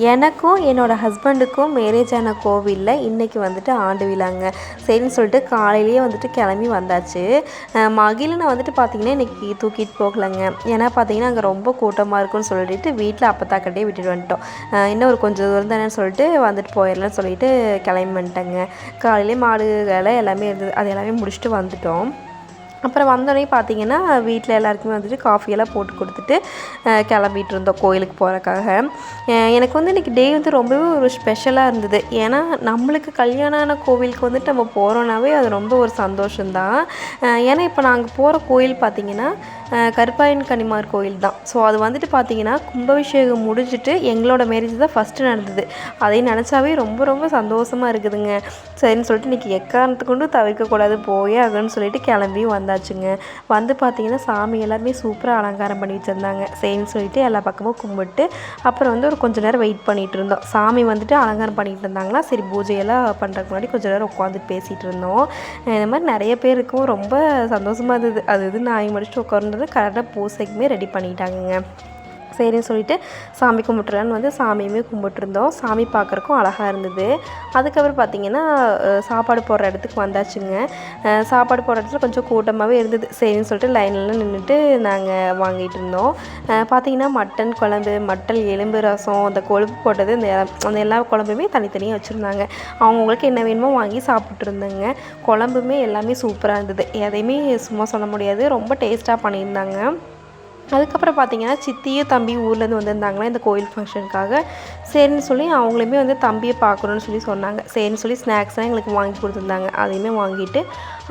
எனக்கும் என்னோடய ஹஸ்பண்டுக்கும் மேரேஜ் ஆன கோவிலில் இன்றைக்கி வந்துட்டு ஆண்டு விழாங்க. சரின்னு சொல்லிட்டு காலையிலேயே வந்துட்டு கிளம்பி வந்தாச்சு. மகிழனை வந்துட்டு பார்த்திங்கன்னா இன்றைக்கி தூக்கிட்டு போகலைங்க. ஏன்னா பார்த்திங்கன்னா அங்கே ரொம்ப கூட்டமாக இருக்குன்னு சொல்லிட்டு வீட்டில் அப்பத்தாக்கிட்டே விட்டுட்டு வந்துட்டோம். இன்னும் ஒரு கொஞ்சம் தூரம் தானேன்னு சொல்லிட்டு வந்துட்டு போயிடலான்னு சொல்லிட்டு கிளம்பி வந்துட்டேங்க. காலையிலே மாடுகளை எல்லாமே இருந்தது, அது எல்லாமே முடிச்சுட்டு வந்துட்டோம். அப்புறம் வந்தோடனே பார்த்திங்கன்னா வீட்டில் எல்லாருக்குமே வந்துட்டு காஃபியெல்லாம் போட்டு கொடுத்துட்டு கிளம்பிட்டு இருந்தோம் கோயிலுக்கு போகிறக்காக. எனக்கு வந்து இன்றைக்கி டே வந்து ரொம்பவே ஒரு ஸ்பெஷலாக இருந்தது. ஏன்னா நம்மளுக்கு கல்யாணம் ஆன கோவிலுக்கு வந்துட்டு நம்ம போகிறோன்னாவே அது ரொம்ப ஒரு சந்தோஷம்தான். ஏன்னா இப்போ நாங்கள் போகிற கோயில் பார்த்திங்கன்னா கருப்பாயன் கன்னிமார் கோயில் தான். ஸோ அது வந்துட்டு பார்த்திங்கன்னா கும்பாபிஷேகம் முடிஞ்சிட்டு எங்களோட மேரேஜ் தான் ஃபஸ்ட்டு நடந்தது. அதை நினச்சாவே ரொம்ப ரொம்ப சந்தோஷமாக இருக்குதுங்க. சரின்னு சொல்லிட்டு இன்றைக்கி எக்காரணத்தை கொண்டு தவிர்க்கக்கூடாது, போயே ஆகணும்னு சொல்லிட்டு கிளம்பி வந்தாச்சுங்க. வந்து பார்த்திங்கன்னா சாமி எல்லாருமே சூப்பராக அலங்காரம் பண்ணி வச்சுருந்தாங்க. சரின்னு சொல்லிட்டு எல்லா பக்கமும் கும்பிட்டு அப்புறம் வந்து ஒரு கொஞ்சம் நேரம் வெயிட் பண்ணிகிட்டு இருந்தோம். சாமி வந்துட்டு அலங்காரம் பண்ணிகிட்டு இருந்தாங்களா, சரி பூஜையெல்லாம் பண்ணுறதுக்கு முன்னாடி கொஞ்சம் நேரம் உட்காந்துட்டு பேசிகிட்டு இருந்தோம். இந்த மாதிரி நிறைய பேர் இருக்கும், ரொம்ப சந்தோஷமாக இருந்தது. அது இது நான் முடிச்சுட்டு உட்கார்ந்தது கரெக்டாக பூசைக்குமே ரெடி பண்ணிட்டாங்கங்க. சரின்னு சொல்லிட்டு சாமி கும்பிட்டுலான்னு வந்து சாமியுமே கும்பிட்டுருந்தோம். சாமி பார்க்குறக்கும் அழகாக இருந்தது. அதுக்கப்புறம் பார்த்திங்கன்னா சாப்பாடு போடுற இடத்துக்கு வந்தாச்சுங்க. சாப்பாடு போடுற இடத்துல கொஞ்சம் கூட்டமாகவே இருந்தது. சரின்னு சொல்லிட்டு லைன்லாம் நின்றுட்டு நாங்கள் வாங்கிட்டு இருந்தோம். பார்த்திங்கன்னா மட்டன் குழம்பு, மட்டன் எலும்பு ரசம், அந்த கொழுப்பு போட்டது, அந்த எல்லா குழம்புமே தனித்தனியாக வச்சுருந்தாங்க. அவங்கவுங்களுக்கு என்ன வேணுமோ வாங்கி சாப்பிட்ருந்தேங்க. குழம்புமே எல்லாமே சூப்பராக இருந்தது. எதையுமே சும்மா சொல்ல முடியாது, ரொம்ப டேஸ்ட்டாக பண்ணியிருந்தாங்க. அதுக்கப்புறம் பார்த்திங்கன்னா சித்தியும் தம்பியும் ஊர்லேருந்து வந்திருந்தாங்களா இந்த கோயில் ஃபங்க்ஷனுக்காக. சரின்னு சொல்லி அவங்களுமே வந்து தம்பியை பார்க்கணுன்னு சொல்லி சொன்னாங்க. சரின்னு சொல்லி ஸ்நாக்ஸ்லாம் எங்களுக்கு வாங்கி கொடுத்துருந்தாங்க. அதையுமே வாங்கிட்டு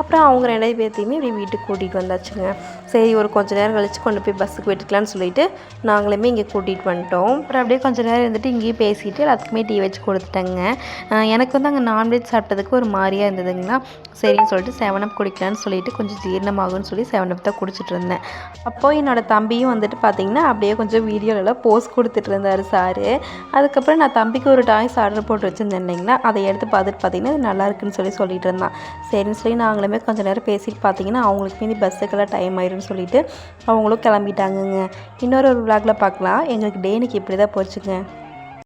அப்புறம் அவங்க 2 பேர்த்தையுமே இப்படி வீட்டுக்கு கூட்டிகிட்டு வந்தாச்சுங்க. சரி ஒரு கொஞ்சம் நேரம் கழித்து கொண்டு போய் பஸ்ஸுக்கு விட்டுக்கலான்னு சொல்லிட்டு நாங்களுமே இங்கே கூட்டிகிட்டு வந்துட்டோம். அப்புறம் அப்படியே கொஞ்சம் நேரம் இருந்துட்டு இங்கேயே பேசிட்டு எல்லாத்துக்குமே டீ வச்சு கொடுத்துட்டேங்க. எனக்கு வந்து அங்கே நான்வெஜ் சாப்பிட்டதுக்கு ஒரு மாதிரியாக இருந்ததுங்களா, சரின்னு சொல்லிட்டு 7up குடிக்கலான்னு சொல்லிட்டு கொஞ்சம் ஜீரணமாகும்னு சொல்லி 7up தான் குடிச்சிட்டு இருந்தேன். அப்போது என்னோடய தம்பியும் வந்துட்டு பார்த்திங்கன்னா அப்படியே கொஞ்சம் வீடியோலலாம் போஸ்ட் கொடுத்துட்டு இருந்தார் சாரு. அதுக்கப்புறம் நான் தம்பிக்கு ஒரு டாய்ஸ் ஆர்டர் போட்டு வச்சுருந்தேன் இல்லைங்களா, அதை எடுத்து பார்த்துட்டு பார்த்திங்கன்னா அது நல்லா இருக்குன்னு சொல்லிட்டு இருந்தான். சரின்னு சொல்லி நாங்களுமே கொஞ்சம் நேரம் பேசிட்டு பார்த்திங்கன்னா அவங்களுக்கு மீறி பஸ்ஸுக்கெல்லாம் டைம் ஆயிரும்னு சொல்லிட்டு அவங்களும் கிளம்பிட்டாங்கங்க. இன்னொரு விளாகில் பார்க்கலாம். எங்களுக்கு டே இன்னைக்கு இப்படி தான் போச்சுங்க.